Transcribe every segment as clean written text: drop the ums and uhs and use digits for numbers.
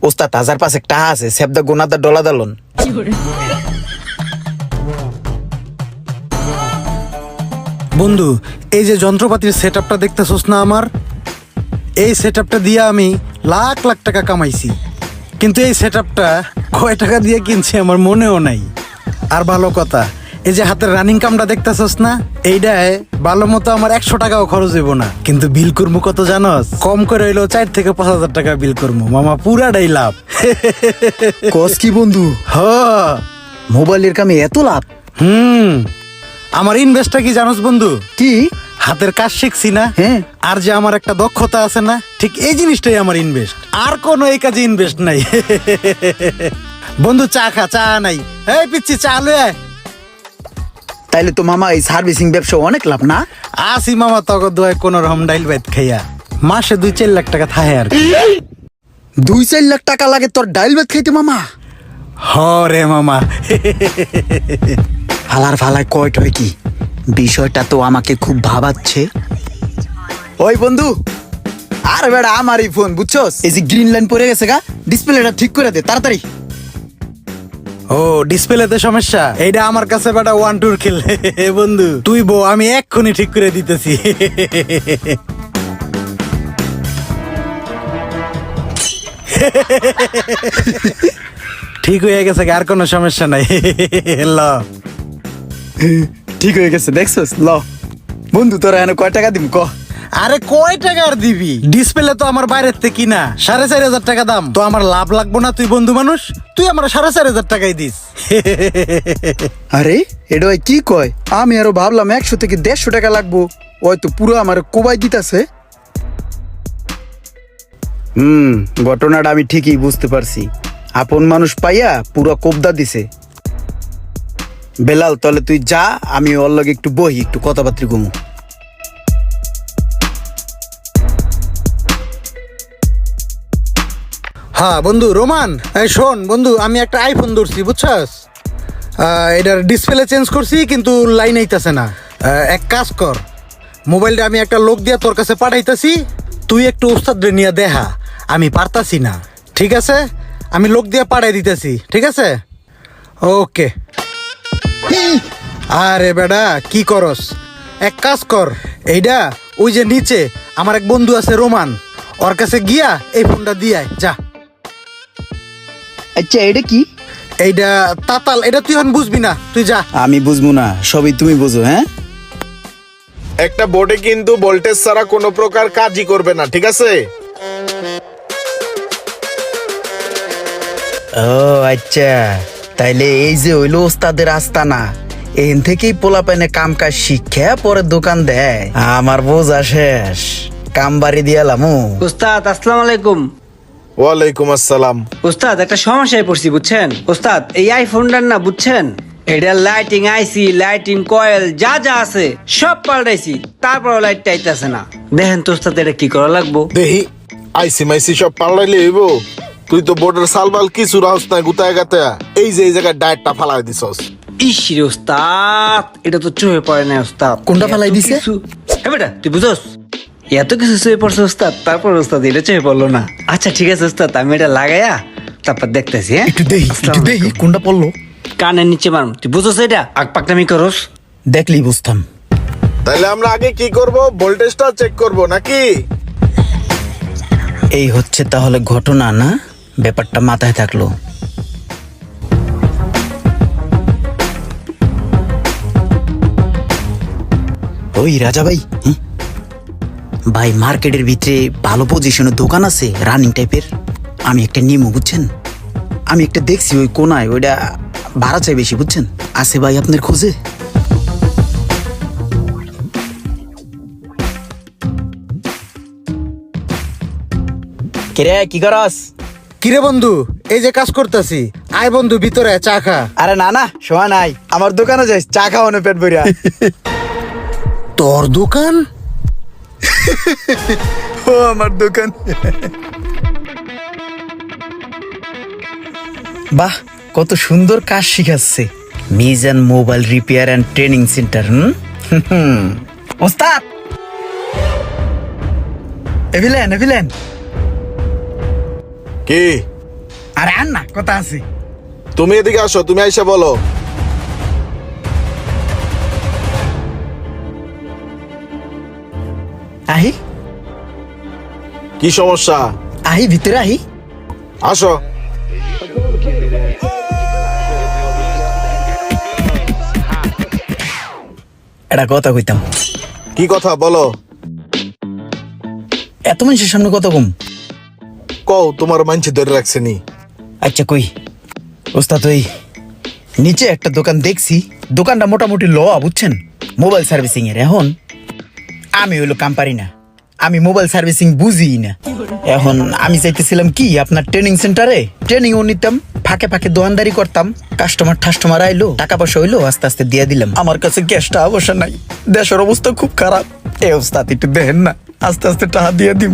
ওস্তাদ 1005 টাকা আছে, সেবদা গোনাদা ডলা দালন। বন্ধু, এই যে যন্ত্রপাতির সেটআপটা দেখতেছস না আমার, এই সেটআপটা দিয়ে আমি লাখ লাখ টাকা কামাইছি, কিন্তু এই সেটআপটা কয় টাকা দিয়ে কিনছি আমার মনেও নাই। আর ভালো কথা, এই যে হাতের রানিং কামটা দেখতেছস না, এইটায় ভালো মতো আমার 100 টাকাও খরচ হইব না, কিন্তু বিল করবো কত জানস? কম করে হইলো 4 থেকে 5,000 টাকা বিল করবো মামা, পুরাটাই লাভ। কস কি বন্ধু, হ, মোবাইলের কামে এত লাভ? আমার ইনভেস্টটা কি জানোস বন্ধু? কি? হাতের কাজ শিখছি না, হ্যাঁ। আর যে আমার একটা দক্ষতা আছে না, ঠিক এই জিনিসটাই আমার ইনভেস্ট, আর কোনো এই কাজে ইনভেস্ট নাই। বন্ধু চা খা, চা নাই, এই পিচ্ছি চা লয়ে আয়। তাইলে তো মামা এই সার্ভিসিং ব্যবসা অনেক লাভ না? আসি মামা তক দোয় কোন রকম ডাইল ভাত খাইয়া, মাসে 2-4 লাখ টাকা থাহে আর কি। 2-4 লাখ টাকা লাগে তোর ডাইল ভাত খাইতে মামা? হ রে মামা। ফালার ফালায় কয়ট হয় কি, বিষয়টা তো আমাকে খুব ভাবাচ্ছে। ওই বন্ধু, আর বেড়া আমারই ফোন বুঝছস, এই যে গ্রিন লাইন পড়ে গেছে গা, ডিসপ্লেটা ঠিক করে দে তাড়াতাড়ি। ও ডিসপ্লেতে সমস্যা, এইটা আমার কাছে বেটা 1-2 খেল। বন্ধু তুই বউ, আমি এক্ষুনি ঠিক করে দিতেছি। ঠিক হয়ে গেছে, আর কোনো সমস্যা নাই। ল, ঠিক হয়ে গেছে দেখছস? ল বন্ধু, তোরা এনে কয় টাকা দিম ক? আরে কয় টাকা আর দিবি? ডিসপ্লে তো আমার বাইরের থেকে কিনা, 4,500 টাকা দাম, তো আমার লাভ লাগবো না? তুই বন্ধু মানুষ, তুই আমার 4,500 টাকাই দিস। আরে এটা ওই কি কয়, আমি আরো ভাবলাম 100 থেকে 150 টাকা লাগবো, ওই তো পুরো আমার কোবাই দিতাছে। ঘটনাটা আমি ঠিকই বুঝতে পারছি, আপন মানুষ পাইয়া পুরো কোবদা দিছে। বেলাল তাহলে তুই যা, আমি ওর লগে একটু বহি, একটু কথাবার্তা কমু। হ্যাঁ বন্ধু রোমান, এই শোন বন্ধু, আমি একটা আইফোন ধরছি বুঝছস, এটার ডিসপ্লে চেঞ্জ করছি কিন্তু লাইন আইতাছে না। এক কাজ কর, মোবাইলটা আমি একটা লোক দিয়া তোর কাছে পাঠাইতাছি, তুই একটু ওস্তাদ রে নিয়ে দেখা, আমি পারতাছি না। ঠিক আছে, আমি লোক দিয়া পাঠাই দিতেছি, ঠিক আছে? ওকে। আরে বেডা কি করস, এক কাজ কর, এইটা ওই যে নিচে আমার এক বন্ধু আছে রোমান, ওর কাছে গিয়া এই ফোনটা দিয়ে যা। আচ্ছা এটা কি? এইটা তাতাল, এটা তুই এখন বুঝবি না, তুই যা। আমি বুঝবো না, সবই তুমি বুঝো। হ্যাঁ, একটা বোর্ডে কিন্তু ভোল্টেজ ছাড়া কোনো প্রকার কাজই করবে না, ঠিক আছে? ও আচ্ছা, তাইলে এই যে হইলো ওস্তাদের আস্তানা, এখান থেকেই পোলা পাইনে কাম কাজ শিক্ষা পরে দোকান দেয়। আমার বোঝা শেষ, কাম বাড়ি দিয়ালাম। উস্তাদ আসসালামু আলাইকুম। ওয়ালাইকুম আসসালাম। উস্তাদ একটা সমস্যায় পড়ছি বুঝছেন উস্তাদ, এই আইফোনটার না বুঝছেন, এটা লাইটিং আইসি, লাইটিং কয়েল যা যা আছে সব পাল্টাইছি, তারপর লাইটটা আইতাছে না। দেখেন তো উস্তাদ, এটা কি করা লাগবো? দেহি আইসি মাইসি সব পাল্টাইলে হইব? তুই তো বোর্ডের সালবাল কিছু রাহস না, গুতায় গাতে এই যে এই জায়গায় ডায়েটটা ফালাই দিছস। ইস রে উস্তাদ, এটা তো চোখে পড়ে না উস্তাদ। কোনটা ফালাই দিছে? হ্যাঁ বেটা তুই বুঝস, এত কিছু চোখে পড়ছে উস্তাদ, তারপর উস্তাদ এটা চোখে পড়লো না। আচ্ছা ঠিক আছে উস্তাদ, আমি এটা লাগাইয়া তারপর দেখতেছি। হ্যাঁ একটু দেহি, একটু দেহি কোনটা পড়লো। কানের নিচে মারম, তুই বুঝস এটা আগ পাকনামি করস? দেখলেই বুঝতাম। তাইলে আমরা আগে কি করব, ভোল্টেজটা চেক করব নাকি? এই হচ্ছে তাহলে ঘটনা না? ব্যাপারটা মাথায় থাকলো। ওই রাজা ভাই, ভাই মার্কেটের ভিতরে ভালো পজিশনের দোকান আছে রানিং টাইপের, আমি একটা নিমু বুঝছেন, আমি একটা দেখছি ওই কোনায়, ওইটা ভাড়া চাই বেশি বুঝছেন, আছে ভাই আপনার খোঁজে? কিরে কি করস? কিরে বন্ধু, এই যে কাজ করতেছি, আয় বন্ধু ভিতরে চা খা। আরে না না, সময় নাই, আমার দোকানে যাই, চা খাওয়ানো পেট ভরিয়া। তোর দোকান? ও আমার দোকান। বাহ, কত সুন্দর কাজ শিখাচ্ছে, Mizan mobile repair and training centre. ওস্তাদ এভিলেন, এভিলেন কি আরে আন না, কথা আছে। তুমি এদিকে আসো, তুমি আইসা বলো। আহি কি সমস্যা? আহি ভিতরে আহি। আসো। এটা কথা কইতাম। কি কথা বলো? এত মানুষের সামনে কত কম। কও, তোমার মানছি ধরে রাখছে নি। আচ্ছা কই ওস্তাদ, ওই নিচে একটা দোকান দেখছি, দোকানটা মোটামুটি বুঝছেন, মোবাইল সার্ভিসিং এর। এখন আমি হইলো কাম পারি না, আমি মোবাইল সার্ভিসিং বুঝি না। এখন আমি চাইতেছিলাম কি আপনার ট্রেনিং সেন্টারে ট্রেনিংও নিতাম, ফাঁকে ফাঁকে দোকানদারি করতাম, কাস্টমার আইলো, টাকা পয়সা হইলো, আস্তে আস্তে দিয়ে দিলাম। আমার কাছে ক্যাশটা অবশ্য নাই, দেশের অবস্থা খুব খারাপ। এ ওস্তাদ একটু দেখেন না, আস্তে আস্তে টাকা দিয়ে দিম।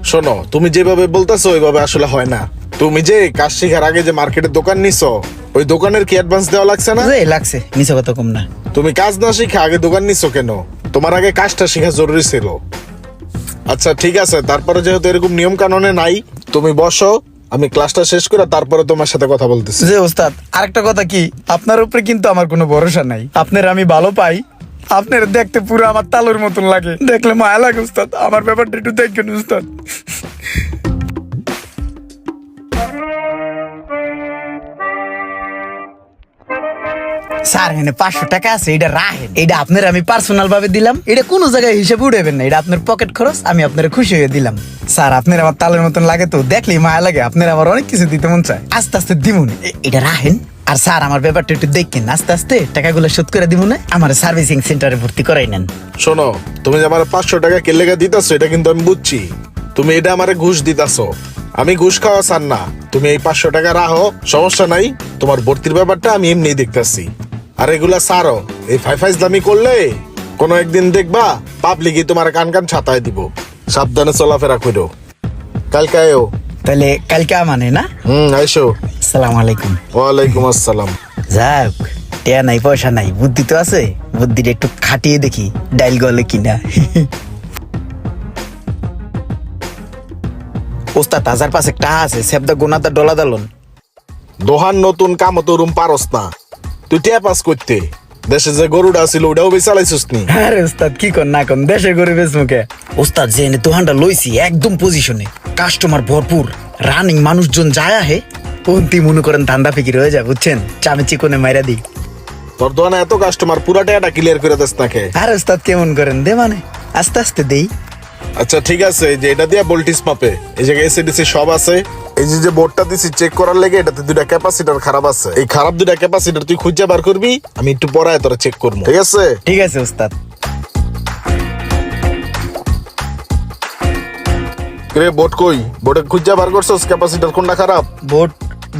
শোনো, তুমি যেভাবে বলতেছো ওইভাবে আসলে হয় না। তুমি যে কাজ শেখার আগে যে মার্কেটের দোকান নিছো, ওই দোকানের কি অ্যাডভান্স দেওয়া লাগছে না? যে লাগছে, নিচে কথা কম না। তুমি কাজ না শিখে আগে দোকান নিছো কেন? তোমার আগে কাজটা শেখা জরুরি ছিল। আচ্ছা ঠিক আছে, তারপরে যেহেতু এরকম নিয়ম কানুনে নাই, তুমি বসো, আমি ক্লাসটা শেষ করে তারপরে তোমার সাথে কথা বলতেছি। যে ওস্তাদ আরেকটা কথা কি, আপনার উপরে কিন্তু আমার কোনো ভরসা নাই। আপনার আমি ভালো পাই, আপনার দেখতে পুরো আমার তালুর মতন লাগে, দেখলে মায়া লাগে উস্তাদ। আমার ব্যাপারটা একটু দেখেন উস্তাদ। স্যার এখানে 500 টাকা আছে, এটা রাখেন, এটা আপনার আমি পার্সোনাল ভাবে দিলাম, এটা কোনো জায়গায় হিসেবে উঠাবেন না, এটা আপনার পকেট খরচ, আমি আপনার খুশি হয়ে দিলাম। স্যার আপনার আমার তালের মতন লাগে তো, দেখলেই মায়া লাগে, আপনার আমার অনেক কিছু দিতে মন চায়, আস্তে আস্তে দিমুন, এটা রাখেন। আর স্যার আমার ব্যাপারটা একটু দেখেন, আস্তে আস্তে টাকাগুলো শোধ করে দিব না, আমার সার্ভিসিং সেন্টারে ভর্তি করাই নেন। শোনো, তুমি যে আমার 500 টাকা কে লেগে দিতেছো এটা কিন্তু আমি বুঝছি। তুমি এটা আমারে ঘুষ দিতেছো, আমি ঘুষ খাওয়া চান না। তুমি এই 500 টাকা রাখো, সমস্যা নাই। তোমার ভর্তির ব্যাপারটা আমি এমনি দেখতেছি। আর এগুলা সারো, এই ফাইজলামি করলে কোনো একদিন দেখবা পাবলিকই তোমার কান কান ছাতায় দিব। সাবধানে চলাফেরা করো। কালকে আয়ো। তাহলে কালকে মানে না? আইসো। আসসালামু আলাইকুম। ওয়ালাইকুম আসসালাম। যাক, টিয়া নাই পয়সা নাই, বুদ্ধি তো আছে, বুদ্ধিটা একটু খাটিয়ে দেখি ডাইল গলে কিনা। ওস্তাদ 1005 টাকা আছে, সেবদা গোনাদা ডলা দালন। দোহান নতুন কাম তো রুম পারস না, তুই টিয়া পাস করতে। দেশে যে গরুটা ছিল ওটাও বেচালাইছিস নি। আরে ওস্তাদ কি কর না কর, দেশে গরিবের মুখে। ওস্তাদ যে এনে দোহানটা লইছি একদম পজিশনে, কাস্টমার ভরপুর, রানিং মানুষজন যায় আহে, পন্থী মনে করেন ধান্দা ফিকির হয়ে যায়, বুঝছেন, চামে চিকনে মাইরা দিই। তোর দোকানে এত কাস্টমার, পুরা টাকাটা ক্লিয়ার করে দিস নাকি? আর ওস্তাদ কেমন করেন দে মানে, আস্তে আস্তে দেই। আচ্ছা ঠিক আছে, যে এটা দিয়া ভোল্টেজ মাপে, এই জায়গায় এসিডিসি সব আছে। এই যে বোর্ডটা দিছি চেক করার লেগে, এটাতে দুইটা ক্যাপাসিটর খারাপ আছে। এই খারাপ দুইটা ক্যাপাসিটর তুই খুঁজে বার করবি, আমি একটু পরে তোরা চেক করবো, ঠিক আছে? ঠিক আছে ওস্তাদ। রে বোর্ড কই? বোর্ডে খুঁজে বার করছস ক্যাপাসিটর কোনটা খারাপ? বোর্ড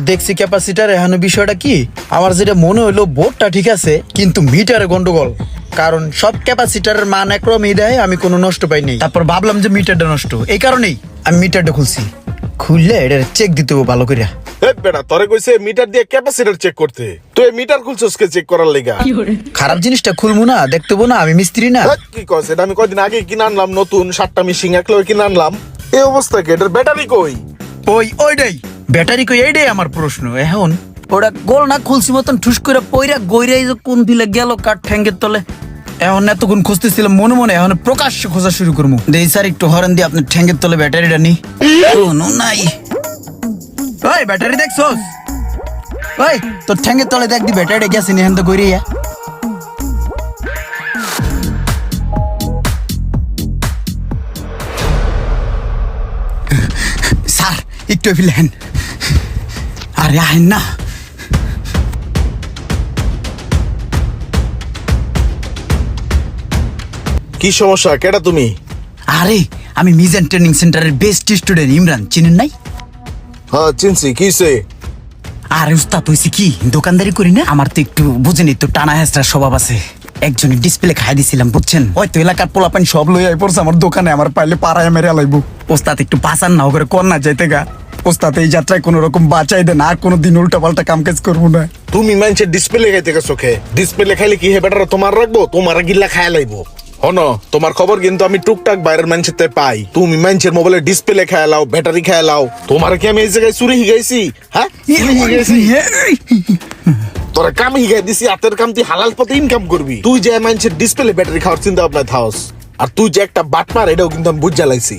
দেখছি ক্যাপাসিটার, এখন বিষয়টা কি, আমার যেটা মনে হইলো বোর্ডটা ঠিক আছে কিন্তু মিটারে গন্ডগোল, কারণ সব ক্যাপাসিটারের মান একরকমই দেয়, আমি কোনো নষ্ট পাইনি। তারপর ভাবলাম যে মিটারটা নষ্ট, এই কারণেই আমি মিটারটা খুলছি, খুললে এটা চেক দিতে হবে ভালো করে। এই বেটা, তোরে কইছে মিটার দিয়ে ক্যাপাসিটর চেক করতে, তুই মিটার খুলছস কে চেক করার লেগা? খারাপ জিনিসটা খুলবো না, দেখতে না, আমি মিস্ত্রি না। কি কস? এটা আমি কয়দিন আগে কিনে আনলাম, নতুন 7টা মেশিন একলগে কিনে আনলাম। এই অবস্থা কি? এটার ব্যাটারি কই? ওইটাই ব্যাটারি কই, এইটাই আমার প্রশ্ন। এখন ওটা গোল না খুলছি মতন ঠুস করে পইরা গইরাই যে কোন দিলে গেল কাঠ ঠ্যাঙ্গের তলে। এখন এতক্ষণ খুঁজতেছিলাম মনে মনে, এখন প্রকাশ্যে খোঁজা শুরু করবো। দেই স্যার একটু হরেন দিয়ে আপনার ঠ্যাঙ্গের তলে ব্যাটারিটা নি। কোনো নাই। ওই ব্যাটারি দেখছস? ওই তোর ঠ্যাঙ্গের তলে দেখ দি ব্যাটারিটা গেছে নি, এখন তো গইরিয়া। স্যার একটু ফিলেন, আরে আহেন না। কি সমস্যা? কেডা তুমি? আরে আমি মিজান ট্রেনিং সেন্টারের বেস্ট স্টুডেন্ট ইমরান, চিনেন নাই? হ্যাঁ চিনছি, কিছে? আরে উস্তাদ হইছে কি, দোকানদারি করি না, আমার তো একটু বুঝেনি তো টানা হেঁচড়ার স্বভাব আছে। একজনের ডিসপ্লে খাই দিছিলাম, বুঝছেন, হয়তো এলাকার পোলাপান সব লই আই পড়ছে আমার দোকানে, আমার পাইলে পাড়ায় মেরে লাইব। ওস্তাদ একটু পাচান না করে কর না যাইতে গা। ওস্তাদ এই যাত্রায় কোন রকম বাঁচাই দেন, আর কোনোদিন উল্টা পাল্টা কাম কাজ করবো না। তুমি মানুষের ডিসপ্লে খাইতে গেছো? ডিসপ্লে খাইলে কি হে বেটারা তোমার রাখবো? তোমার গিল্লা খায় লাইবো। হনো তোমার খবর কিন্তু আমি টুকটাক বাইরের মানুষের থেকে পাই। তুমি মানুষের মোবাইলে ডিসপ্লে খেয়ে লাও, ব্যাটারি খেয়ে লাও। তোমার কি আমি এই জায়গায় চুরি হিগাইছি? হ্যাঁ চুরি হিগাইছি? তোরা কাম হিগাই দিছি, হাতের কাম তুই হালাল পথে ইনকাম করবি। তুই যে মানুষের ডিসপ্লে ব্যাটারি খাওয়ার চিন্তা ভাবনা থাকস, আর তুই যে একটা বাটপার এটাও কিন্তু আমি বুঝ জ্বালাইছি।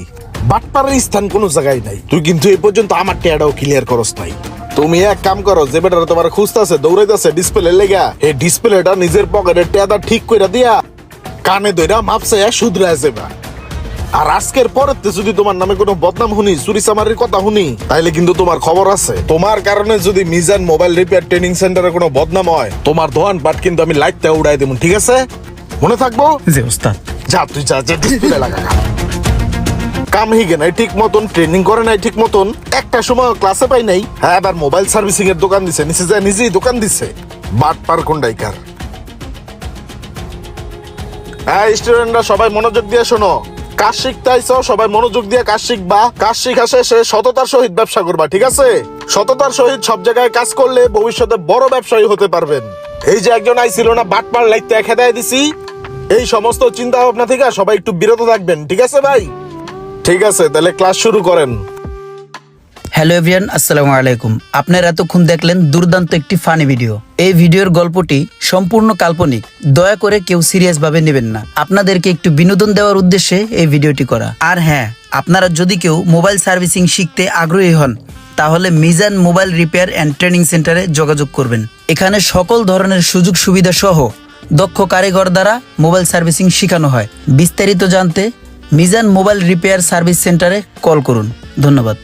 বাটপারের স্থান কোনো জায়গায় নাই। তুই কিন্তু এই পর্যন্ত আমার টেয়াটাও ক্লিয়ার করস নাই। তুমি এক কাম করো, যে বেটারা তোমার খুঁজতেছে দৌড়াইতেছে ডিসপ্লে লেগা, এই ডিসপ্লেটা নিজের পকেটের টেয়াটা ঠিক করে দিয়া কানে দইরা মাপছে শুধরায় যাবা। আর আজকের পরের যদি তোমার নামে কোনো বদনাম শুনি, চুরি চামারির কথা শুনি, তাইলে কিন্তু তোমার খবর আছে। তোমার কারণে যদি মিজান মোবাইল রিপেয়ার ট্রেনিং সেন্টারে কোনো বদনাম হয়, তোমার দোকান পাট কিন্তু আমি লাইটটা উড়াই দেবো, ঠিক আছে? মনে থাকবো? জি ওস্তাদ। যা তুই যা, যে ডিসপ্লে লাগা। কাম হিগে নাই ঠিক মতন, ট্রেনিং করে নাই ঠিক মতন, একটা সময় ক্লাসে পাই নাই। হ্যাঁ, আবার মোবাইল সার্ভিসিং এর দোকান দিছে, নিচে যায় নিজেই দোকান দিছে। বাট পার কোন্ডাইকার। হ্যাঁ স্টুডেন্টরা সবাই মনোযোগ দিয়ে শোনো, কাজ শিখতে আইছো, সবাই মনোযোগ দিয়ে কাজ শিখবা। কাজ শিখা শেষে সততার সহিত ব্যবসা করবা, ঠিক আছে? সততার সহিত সব জায়গায় কাজ করলে ভবিষ্যতে বড় ব্যবসায়ী হতে পারবেন। এই যে একজন আইছিল না বাটপার লাইতে খেদায় দিছি, এই সমস্ত চিন্তা ভাবনা থেকে সবাই একটু বিরত থাকবেন, ঠিক আছে ভাই? ঠিক আছে, তাহলে ক্লাস শুরু করেন। হ্যালো এভরিওয়ান, আসসালামু আলাইকুম। আপনারা এতক্ষণ দেখলেন দুর্দান্ত একটি ফানি ভিডিও। এই ভিডিওর গল্পটি সম্পূর্ণ কাল্পনিক, দয়া করে কেউ সিরিয়াস ভাবে নেবেন না। আপনাদেরকে একটু বিনোদন দেওয়ার উদ্দেশ্যে এই ভিডিওটি করা। আর হ্যাঁ, আপনারা যদি কেউ মোবাইল সার্ভিসিং শিখতে আগ্রহী হন, তাহলে Mizan mobile repair and training সেন্টারে যোগাযোগ করবেন। এখানে সকল ধরনের সুযোগ সুবিধা সহ দক্ষ কারিগর দ্বারা মোবাইল সার্ভিসিং শেখানো হয়। বিস্তারিত জানতে মিজান মোবাইল রিপেয়ার সার্ভিস সেন্টারে কল করুন। ধন্যবাদ।